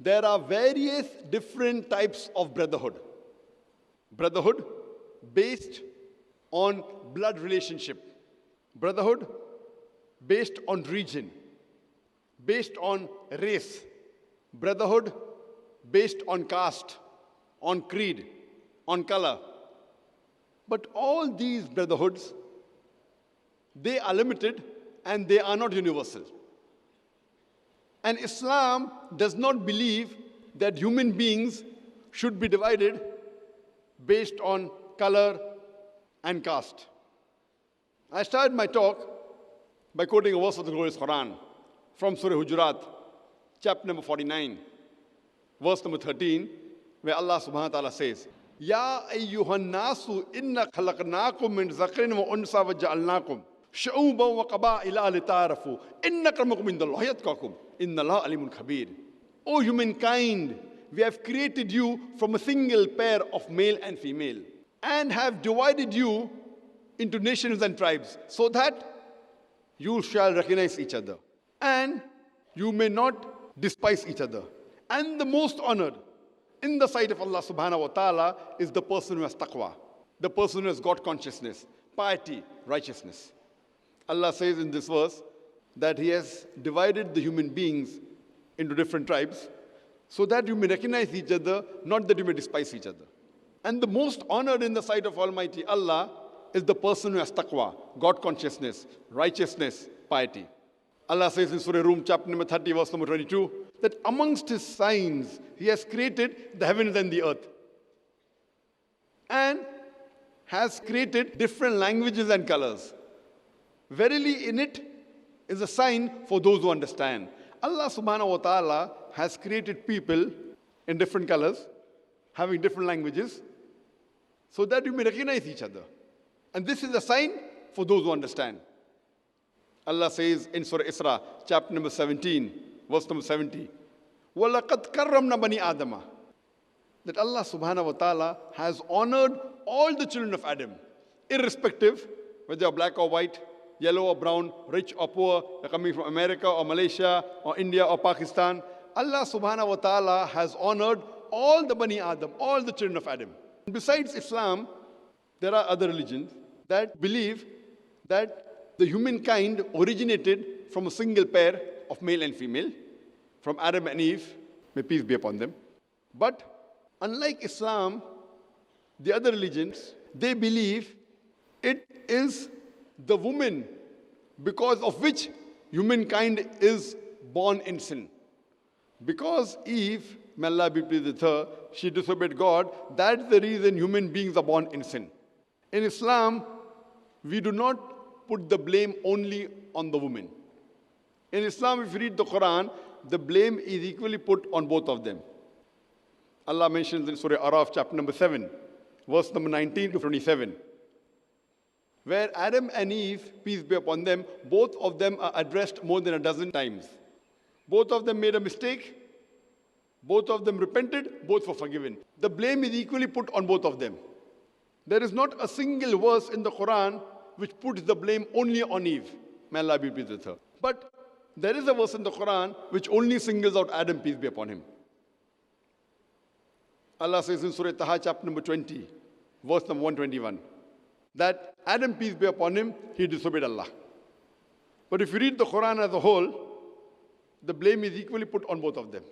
There are various different types of brotherhood. Brotherhood based on blood relationship. Brotherhood based on region, based on race. Brotherhood based on caste, on creed, on color. But all these brotherhoods, they are limited and they are not universal. And Islam does not believe that human beings should be divided based on color and caste. I started my talk by quoting a verse of the glorious Quran from Surah Hujurat, chapter number 49, verse number 13, where Allah subhanahu wa ta'ala says, Ya ayyuhan nasu inna khalaqnakum min zakrin wa unsa wa ja'alnakum shu'uban wa qaba'ila lita'arafu inna akramakum indallahi atqakum inna Allaha alimun khabir. O humankind, we have created you from a single pair of male and female and have divided you into nations and tribes so that you shall recognize each other and you may not despise each other. And the most honored in the sight of Allah subhanahu wa ta'ala is the person who has taqwa, the person who has God consciousness, piety, righteousness. Allah says in this verse that He has divided the human beings into different tribes so that you may recognize each other, not that you may despise each other. And the most honored in the sight of Almighty Allah is the person who has taqwa, God consciousness, righteousness, piety. Allah says in Surah Rum, chapter number 30, verse number 22, that amongst His signs, He has created the heavens and the earth and has created different languages and colors. Verily in it is a sign for those who understand. Allah subhanahu wa ta'ala has created people in different colors, having different languages, so that you may recognize each other. And this is a sign for those who understand. Allah says in Surah Isra, chapter number 17, verse number 70, وَلَقَدْ كَرَّمْنَا بَنِي آدَمَ, that Allah subhanahu wa ta'ala has honored all the children of Adam, irrespective whether they are black or white, yellow or brown, rich or poor, they're coming from America or Malaysia or India or Pakistan. Allah subhanahu wa ta'ala has honored all the Bani Adam, all the children of Adam. Besides Islam, there are other religions that believe that the humankind originated from a single pair of male and female, from Adam and Eve, may peace be upon them. But unlike Islam, the other religions, they believe it is the woman because of which humankind is born in sin. Because Eve, may Allah be pleased with her, she disobeyed God, that's the reason human beings are born in sin. In Islam, we do not put the blame only on the woman. In Islam, if you read the Quran, the blame is equally put on both of them. Allah mentions in Surah Araf, chapter number 7, verse number 19 to 27, where Adam and Eve, peace be upon them, both of them are addressed more than a dozen times. Both of them made a mistake, both of them repented, both were forgiven. The blame is equally put on both of them. There is not a single verse in the Quran which puts the blame only on Eve. May Allah be pleased with her. But there is a verse in the Quran which only singles out Adam, peace be upon him. Allah says in Surah Taha, chapter number 20, verse number 121, that Adam, peace be upon him, he disobeyed Allah. But if you read the Quran as a whole, the blame is equally put on both of them.